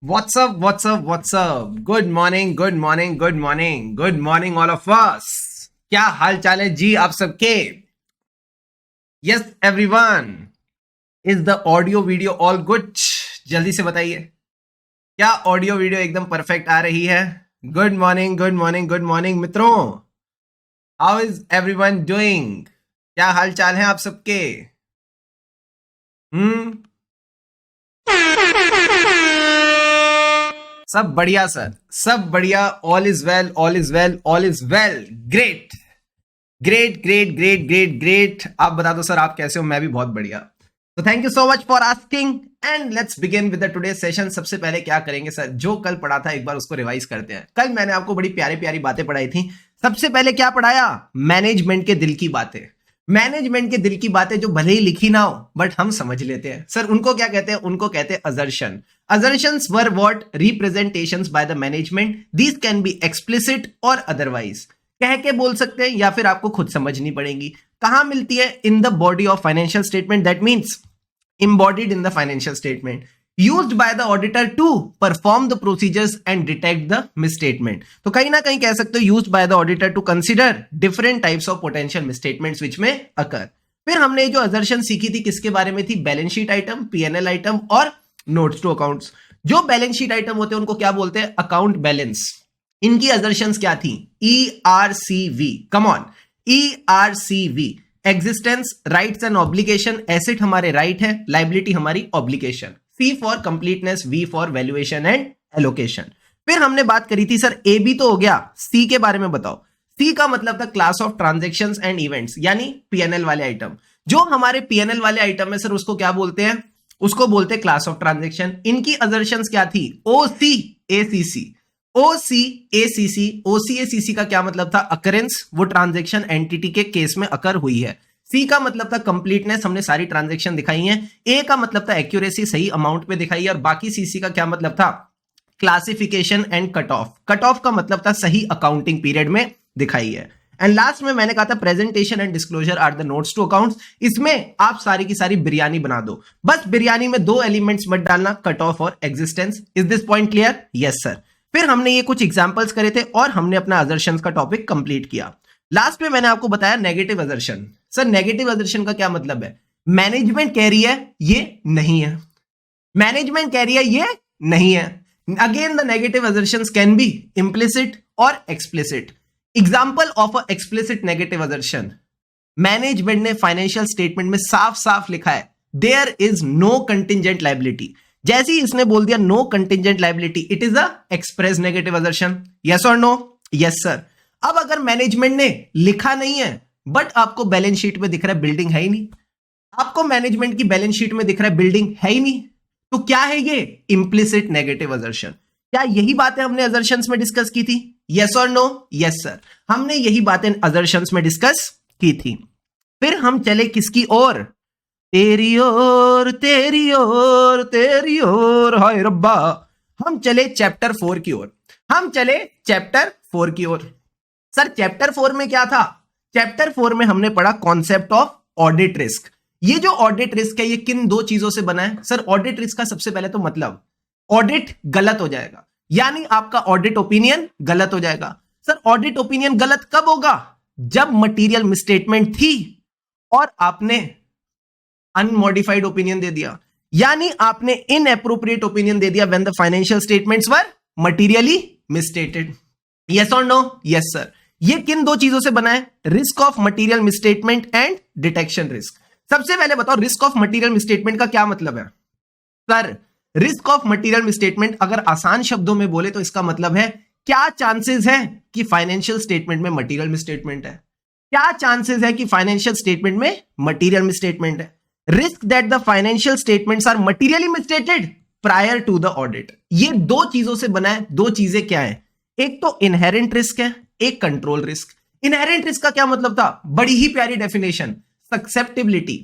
What's up? What's up? What's up? Good morning, good morning, good morning, good morning all of us. क्या हाल चाल है जी आप सबके? Yes everyone. Is the audio video all good? जल्दी से बताइए. क्या ऑडियो वीडियो एकदम परफेक्ट आ रही है? Good morning, good morning, good morning मित्रों. How is everyone doing? क्या हाल चाल है आप सबके? सब बढ़िया सर, सब बढ़िया. All is well, all is well, all is well. Great great great great great great. आप बता दो सर आप कैसे हो? मैं भी बहुत बढ़िया. तो thank you so much for asking and let's begin with the today session. सबसे पहले क्या करेंगे सर, जो कल पढ़ा था एक बार उसको रिवाइज करते हैं. कल मैंने आपको बड़ी प्यारी प्यारी बातें पढ़ाई थी. सबसे पहले क्या पढ़ाया? मैनेजमेंट के दिल की बातें. मैनेजमेंट के दिल की बातें जो भले ही लिखी ना हो बट हम समझ लेते हैं. सर उनको क्या कहते हैं? उनको कहते हैं assertion. Assertions were what? Representations by the management. These can be explicit or otherwise. कह के बोल सकते हैं या फिर आपको खुद समझनी पड़ेगी. कहां मिलती है? In the body of financial statement. That means embodied in the financial statement. Used by the auditor to perform the procedures and detect the misstatement. तो कहीं ना कहीं कह सकते हो used by the auditor to consider different types of potential misstatements which may occur. फिर हमने जो assertion सीखी थी किसके बारे में थी? Balance sheet item, PNL item और नोट्स टू अकाउंट्स. जो बैलेंस शीट आइटम होते हैं उनको क्या बोलते हैं? Account balance. इनकी असर्शंस क्या थी? ERCV. Come on. ERCV. Existence, rights and obligation. Asset हमारे राइट है, लाइबिलिटी हमारी obligation. C for completeness, V for valuation and allocation. फिर हमने बात करी थी सर AB तो हो गया, C के बारे में बताओ. C का मतलब था class of transactions and events, यानी पीएनएल वाले आइटम. जो हमारे पीएनएल वाले आइटम है सर उसको क्या बोलते हैं? उसको बोलते हैं क्लास ऑफ ट्रांजैक्शन. इनकी असर्शंस क्या थी? OCACC. OCACC. OCACC का क्या मतलब था? अकरेंस, वो ट्रांजैक्शन एंटिटी के केस में अकर हुई है. C का मतलब था कंप्लीटनेस, हमने सारी ट्रांजैक्शन दिखाई हैं. A का मतलब था एक्यूरेसी, सही अमाउंट पे दिखाई है. और बाकी CC का क्या मतलब था? Classification and cut off. Cut off का मतलब था सही अकाउंटिंग पीरियड में दिखाई है. एंड लास्ट में मैंने कहा था presentation and disclosure are the notes to accounts. इसमें आप सारी की सारी बिरयानी बना दो. बस बिरयानी में दो एलिमेंट्स मत डालना, कट ऑफ और existence. Is this point clear? Yes sir. फिर हमने ये कुछ एग्जांपल्स करे थे और हमने अपना असर्शंस का टॉपिक कंप्लीट किया. लास्ट में मैंने आपको बताया negative assertion. Sir negative assertion का क्या मतलब है? मैनेजमेंट कह रही है ये नहीं है, मैनेजमेंट कह रही है ये नहीं है. Again the negative assertions can be implicit और explicit. Example of a explicit negative assertion. Management ने फाइनेंशियल स्टेटमेंट में साफ साफ लिखा है there is no contingent liability. जैसे ही इसने बोल दिया no contingent liability, it is a express negative assertion. Yes और नो? Yes sir. अब अगर मैनेजमेंट ने लिखा नहीं है बट आपको बैलेंस शीट में दिख रहा है बिल्डिंग है ही नहीं, आपको मैनेजमेंट की बैलेंस शीट में दिख रहा है बिल्डिंग है ही नहीं, तो क्या है ये? Implicit negative assertion. क्या यही बातें हमने असर्शंस में डिस्कस की थी? यस और नो? Yes sir. हमने यही बातें असर्शंस में डिस्कस की थी. फिर हम चले किसकी ओर? तेरी ओर, तेरी ओर, तेरी ओर, हाय रब्बा. हम चले चैप्टर 4 की ओर. हम चले चैप्टर 4 की ओर. सर चैप्टर 4 में क्या था? चैप्टर 4 में हमने पढ़ा कॉन्सेप्ट ऑफ ऑडिट रिस्क. ये जो ऑडिट रिस्क है ये किन दो चीजों से बना है? सर ऑडिट रिस्क का सबसे पहले तो मतलब ऑडिट गलत हो जाएगा, यानी आपका ऑडिट ओपिनियन गलत हो जाएगा. सर ऑडिट ओपिनियन गलत कब होगा? जब मटेरियल मिसस्टेटमेंट थी और आपने अनमॉडिफाइड ओपिनियन दे दिया, यानी आपने इनएप्रोप्रिएट ओपिनियन दे दिया when the financial statements were materially मिसस्टेटेड. Yes और नो? Yes sir. ये किन दो चीजों से बना है? Risk of material misstatement and detection risk. सबसे पहले बताओ रिस्क ऑफ मटेरियल मिसस्टेटमेंट का क्या मतलब है? Sir risk of material misstatement अगर आसान शब्दों में बोले तो इसका मतलब है क्या चांसेस है कि फाइनेंशियल स्टेटमेंट में मटेरियल मिसस्टेटमेंट है. क्या चांसेस है कि फाइनेंशियल स्टेटमेंट में मटेरियल मिसस्टेटमेंट है. Risk that the financial statements are materially misstated prior to the audit. ये दो चीजों से बना है. दो चीजें क्या है? एक तो इनहेरेंट रिस्क है, एक कंट्रोल रिस्क. इनहेरेंट रिस्क का क्या मतलब था? बड़ी ही प्यारी definition, susceptibility.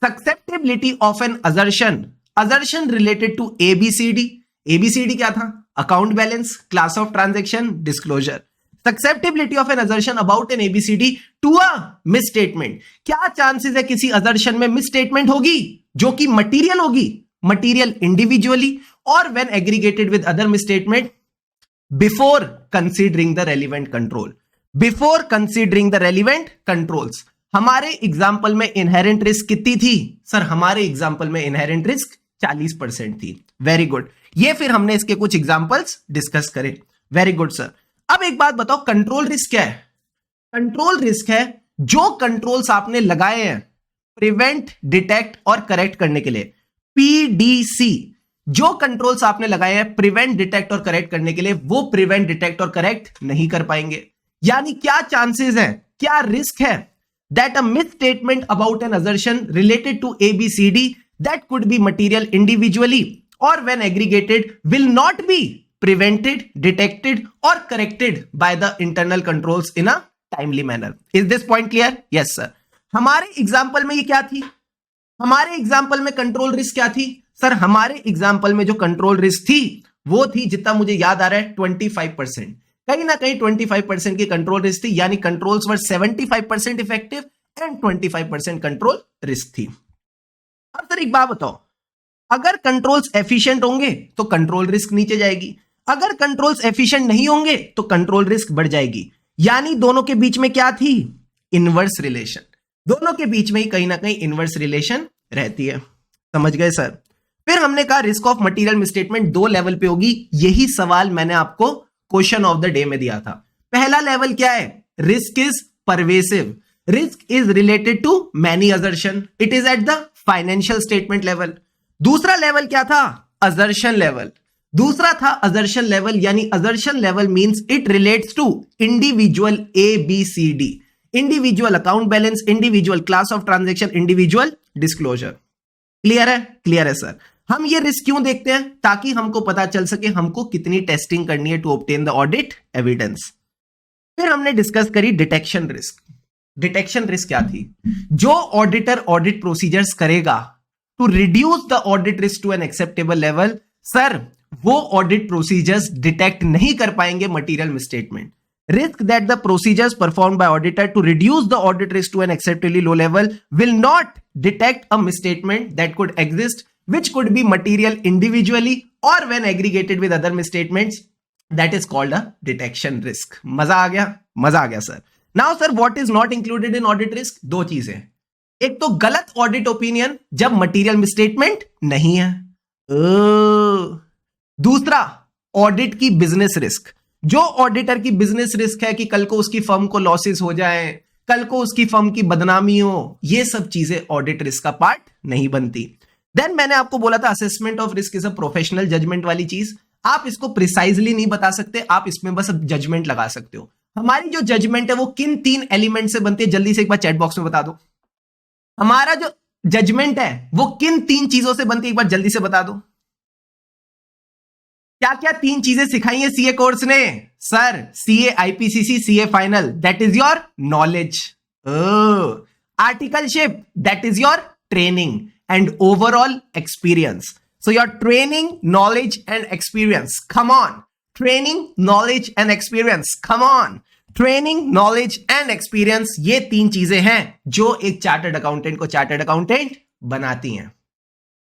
Susceptibility of an assertion. Assertion related to ABCD. ABCD क्या था? Account balance, class of transaction, disclosure. Susceptibility of an assertion about an ABCD to a misstatement. क्या चांसेस है किसी असर्शन में मिसस्टेटमेंट होगी जो कि मटेरियल होगी? मटेरियल इंडिविजुअली और when aggregated with other misstatement before considering the relevant control, before considering the relevant controls. हमारे एग्जाम्पल में इनहेरेंट रिस्क कितनी थी सर? हमारे एग्जाम्पल में इनहेरेंट रिस्क 40% थी। वेरी गुड, ये फिर हमने इसके कुछ एग्जाम्पल्स डिस्कस करे। Very good sir. अब एक बात बताओ, कंट्रोल रिस्क क्या है? कंट्रोल रिस्क है जो कंट्रोल्स आपने लगाए हैं प्रिवेंट, डिटेक्ट और करेक्ट करने के लिए, पीडीसी। जो कंट्रोल्स आपने लगाए हैं प्रिवेंट, डिटेक्ट और करेक्ट करने के लिए, वो प्रिवेंट, डिटेक्ट और करेक्ट नहीं कर पाएंगे। यानी क्या चांसेस है, क्या रिस्क है that a misstatement about an assertion related to ABCD that could be material individually or when aggregated will not be prevented, detected or corrected by the internal controls in a timely manner. Is this point clear? Yes sir. हमारे example में ये क्या थी? हमारे example में control risk क्या थी sir? हमारे एग्जाम्पल में जो कंट्रोल रिस्क थी वो थी, जितना मुझे याद आ रहा है, 25%। कहीं ना कहीं 25% की कंट्रोल रिस्क थी, यानी controls were 75% effective and 25% control risk थी। अब सर एक बात बताओ, अगर कंट्रोल्स एफिशिएंट होंगे तो कंट्रोल रिस्क नीचे जाएगी, अगर कंट्रोल्स एफिशिएंट नहीं होंगे तो कंट्रोल रिस्क बढ़ जाएगी। यानी दोनों के बीच में क्या थी? Inverse relation. दोनों के बीच में ही कहीं ना कहीं इनवर्स रिलेशन रहती है। समझ गए सर? फिर हमने कहा risk of material misstatement 2 level पे होगी। यही सवाल मैंने आपको क्वेश्चन ऑफ द डे में दिया था। पहला लेवल क्या है? Risk is pervasive, risk is related to many assertion, it is at the financial statement level. दूसरा लेवल क्या था? Assertion level. दूसरा था असर्शन लेवल, यानी assertion level means it relates to individual ABCD, individual account balance, individual class of transaction, individual disclosure. Clear है? Clear है sir. हम ये रिस्क क्यों देखते हैं? ताकि हमको पता चल सके हमको कितनी टेस्टिंग करनी है to obtain the audit evidence. फिर हमने डिस्कस करी डिटेक्शन रिस्क। डिटेक्शन रिस्क क्या थी? जो ऑडिटर ऑडिट प्रोसीजर्स करेगा to reduce the audit risk to an acceptable level, sir वो ऑडिट प्रोसीजर्स डिटेक्ट नहीं कर पाएंगे material misstatement. Risk that the procedures performed by auditor to reduce the audit risk to an acceptably low level will not detect a misstatement that could exist, which could be material individually or when aggregated with other misstatements. That is called a detection risk. मजा आ गया? मजा आ गया sir. Now sir, what is not included in audit risk? दो चीजें। एक तो गलत audit opinion जब मटेरियल मिसस्टेटमेंट नहीं है। दूसरा ऑडिट की बिजनेस रिस्क। जो ऑडिटर की बिजनेस रिस्क है कि कल को उसकी फर्म को लॉसेस हो जाए, कल को उसकी फर्म की बदनामी हो, ये सब चीजें ऑडिट रिस्क का पार्ट नहीं बनती। देन मैंने आपको बोला था assessment of risk is a professional judgement वाली चीज। आप इसको प्रिसाइजली नहीं बता सकते, आप इसमें बस जजमेंट लगा सकते हो। हमारी जो जजमेंट है वो किन 3 एलिमेंट से बनती है? जल्दी से एक बार चैट बॉक्स में बता दो। हमारा जो जजमेंट है वो किन 3 चीजों से बनती है? एक बार जल्दी से बता दो। क्या क्या 3 चीजें सिखाई है सीए कोर्स ने? Sir CA IPCC, CA final, that is your knowledge. Articleship, that is your training and overall experience. So your training, knowledge and experience, come on. Training, knowledge and experience, come on. Training, knowledge and experience, ये 3 चीजें हैं जो एक chartered accountant को chartered accountant बनाती हैं।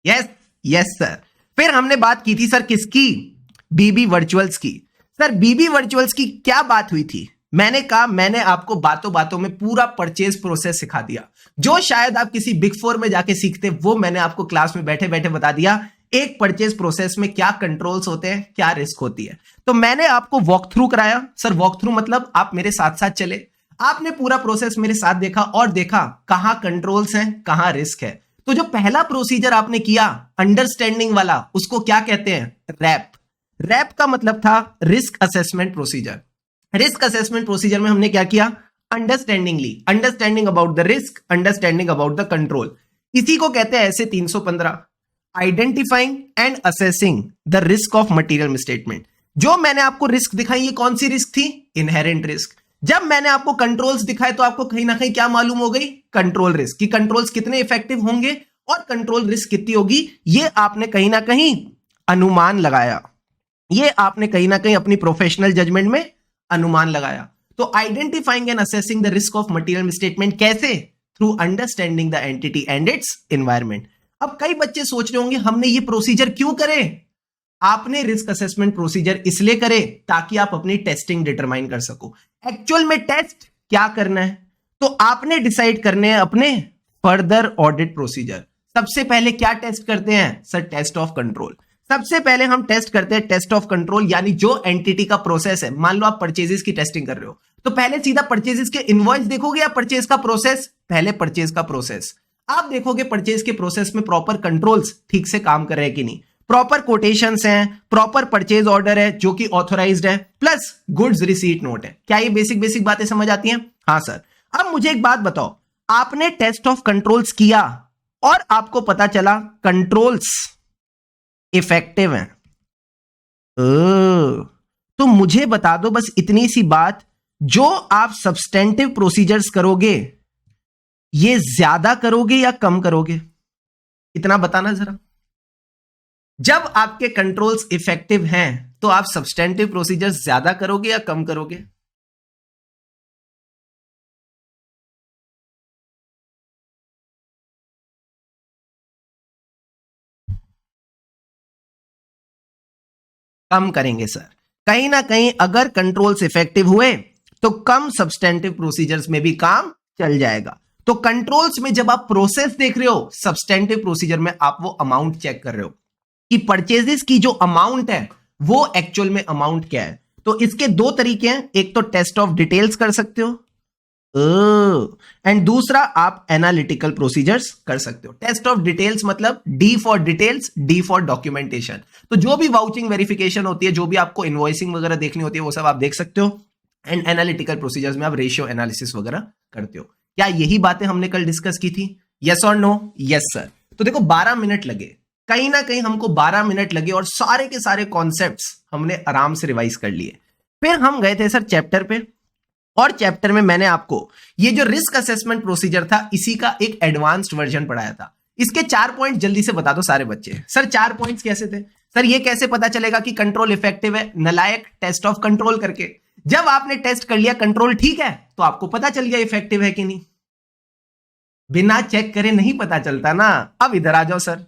Yes yes sir. फिर हमने बात की थी सर किसकी? बीबी वर्चुअल्स की। सर बीबी वर्चुअल्स की क्या बात हुई थी? मैंने कहा मैंने आपको बातों बातों में पूरा परचेज प्रोसेस सिखा दिया, जो शायद आप किसी बिग 4 में जाके सीखते, वो मैंने आपको क्लास में बैठे बैठे बता दिया। एक परचेज प्रोसेस में क्या कंट्रोल्स होते हैं, क्या रिस्क होती है। तो मैंने आपको वॉक थ्रू कराया। सर वॉक थ्रू मतलब आप मेरे साथ साथ चले, आपने पूरा प्रोसेस मेरे साथ देखा और देखा कहां कंट्रोल्स हैं, कहां रिस्क है। तो जो पहला प्रोसीजर आपने किया अंडरस्टैंडिंग वाला, उसको क्या कहते हैं? रैप। रैप का मतलब था risk assessment procedure. Risk assessment procedure में हमने क्या किया? Understanding about the risk, understanding about the control. इसी को कहते हैं ऐसे 315, identifying and assessing the risk of material misstatement. जो मैंने आपको रिस्क दिखाई, ये कौन सी रिस्क थी? Inherent risk. जब मैंने आपको कंट्रोल्स दिखाए तो आपको कहीं ना कहीं क्या मालूम हो गई? Control risk. कि कंट्रोल्स कितने इफेक्टिव होंगे और कंट्रोल रिस्क कितनी होगी, ये आपने कहीं ना कहीं अनुमान लगाया। ये आपने कहीं ना कहीं अपनी प्रोफेशनल जजमेंट में अनुमान लगाया। तो identifying and assessing the risk of material misstatement कैसे? Through understanding the entity and its environment. अब कई बच्चे सोच रहे होंगे हमने ये प्रोसीजर क्यों करे? आपने रिस्क असेसमेंट प्रोसीजर इसलिए करे ताकि आप अपनी टेस्टिंग डिटरमाइन कर सको। एक्चुअल में टेस्ट क्या करना है, तो आपने डिसाइड करने हैं अपने फर्दर ऑडिट प्रोसीजर। सबसे पहले क्या टेस्ट करते हैं सर, टेस्ट ऑफ कंट्रोल। सबसे पहले हम टेस्ट करते हैं टेस्ट ऑफ कंट्रोल, यानी जो एंटिटी का प्रोसेस है। मान लो आप परचेजेस की टेस्टिंग कर रहे हो, तो पहले सीधा परचेजेस के इनवॉइस देखोगे या परचेज का प्रोसेस? पहले परचेज का प्रोसेस। आप देखोगे परचेज के प्रोसेस में प्रॉपर कंट्रोल्स ठीक से काम कर रहे हैं कि नहीं, प्रॉपर कोटेशंस हैं, प्रॉपर परचेज ऑर्डर है जो कि ऑथोराइज्ड है, प्लस गुड्स रिसीट नोट है। क्या ये बेसिक बेसिक बातें समझ आती हैं? हाँ सर। अब मुझे एक बात बताओ, आपने टेस्ट ऑफ कंट्रोल्स किया और आपको पता चला कंट्रोल्स इफेक्टिव हैं, तो मुझे बता दो बस इतनी सी बात, जो आप सब्सटेंटिव प्रोसीजर्स करोगे ये ज्यादा करोगे या कम करोगे? इतना बताना जरा। जब आपके कंट्रोल्स इफेक्टिव हैं तो आप सब्सटेंटिव प्रोसीजर्स ज्यादा करोगे या कम करोगे? कम करेंगे सर। कहीं ना कहीं अगर कंट्रोल्स इफेक्टिव हुए तो कम सब्सटेंटिव प्रोसीजर्स में भी काम चल जाएगा। तो कंट्रोल्स में जब आप प्रोसेस देख रहे हो, सब्सटेंटिव प्रोसीजर में आप वो अमाउंट चेक कर रहे हो कि परचेजेस की जो अमाउंट है वो एक्चुअल में अमाउंट क्या है। तो इसके दो तरीके हैं, एक तो टेस्ट ऑफ डिटेल्स कर सकते हो एंड दूसरा आप एनालिटिकल प्रोसीजर्स कर सकते हो। टेस्ट ऑफ डिटेल्स मतलब D for details, D for documentation. तो जो भी वाउचिंग वेरिफिकेशन होती है, जो भी आपको इनवॉइसिंग वगैरह देखनी होती है, वो सब आप देख सकते हो। एंड एनालिटिकल प्रोसीजर्स में आप रेशियो एनालिसिस वगैरह करते हो। क्या यही बातें हमने कल डिस्कस की थी? यस और नो? Yes sir. तो देखो 12 मिनट लगे, कहीं ना कहीं हमको 12 मिनट लगे और सारे के सारे कॉन्सेप्ट्स हमने आराम से रिवाइज कर लिए। फिर हम गए थे सर चैप्टर पे, और चैप्टर में मैंने आपको ये जो रिस्क असेसमेंट प्रोसीजर था इसी का एक एडवांस्ड वर्जन पढ़ाया था। इसके 4 पॉइंट जल्दी से बता दो सारे बच्चे। सर 4 पॉइंट्स कैसे थे? सर ये कैसे पता चलेगा कि कंट्रोल इफेक्टिव है? नलायक टेस्ट ऑफ कंट्रोल करके। जब आपने टेस्ट कर लिया कंट्रोल ठीक है तो आपको पता चल गया इफेक्टिव है कि नहीं। बिना चेक करे नहीं पता चलता ना। अब इधर आ जाओ सर,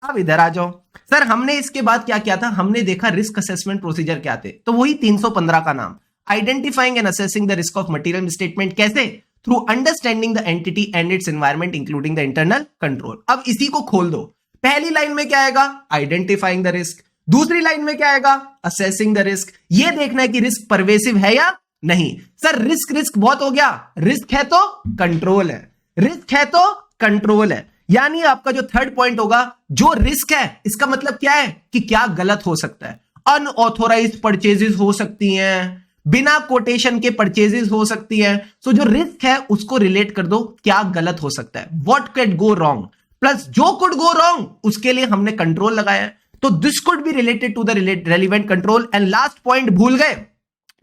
अब इधर आ जाओ सर। हमने इसके बाद क्या किया था? हमने देखा रिस्क असेसमेंट प्रोसीजर क्या थे। तो वही 315 का नाम, identifying and assessing the risk of material misstatement. कैसे? Through understanding the entity and its environment including the internal control. अब इसी को खोल दो। पहली लाइन में क्या आएगा? Identifying the risk. दूसरी लाइन में क्या आएगा? Assessing the risk. ये देखना है कि रिस्क परवेसिव है या नहीं। सर रिस्क रिस्क बहुत हो गया, रिस्क है तो कंट्रोल है, रिस्क है तो कंट्रोल है। यानी आपका जो थर्ड पॉइंट होगा, जो रिस्क है इसका मतलब क्या है कि क्या गलत हो सकता है। अनऑथोराइज्ड परचेजेस हो सकती हैं, बिना कोटेशन के परचेजेस हो सकती है। सो जो रिस्क है उसको रिलेट कर दो, क्या गलत हो सकता है, what can go wrong, plus जो कुड गो रॉन्ग उसके लिए हमने कंट्रोल लगाया है। तो this could be related to the relevant control. And last point भूल गए?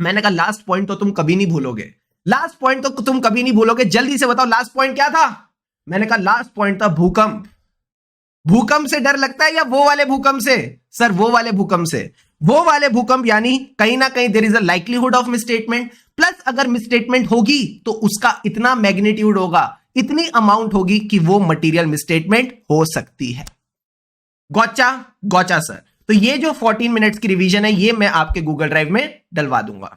मैंने कहा लास्ट पॉइंट तो तुम कभी नहीं भूलोगे, लास्ट पॉइंट तो तुम कभी नहीं भूलोगे। जल्दी से बताओ लास्ट पॉइंट क्या था? मैंने कहा लास्ट पॉइंट था भूकंप। भूकंप से डर लगता है या वो वाले भूकंप से? सर वो वाले भूकंप से। वो वाले भूकंप यानी कहीं ना कहीं there is a likelihood of misstatement, plus अगर मिसस्टेटमेंट होगी तो उसका इतना मैग्नीट्यूड होगा, इतनी अमाउंट होगी कि वो मटेरियल मिसस्टेटमेंट हो सकती है। गौचा गौचा सर। तो ये जो 14 मिनट्स की रिवीजन है ये मैं आपके गूगल ड्राइव में डलवा दूंगा।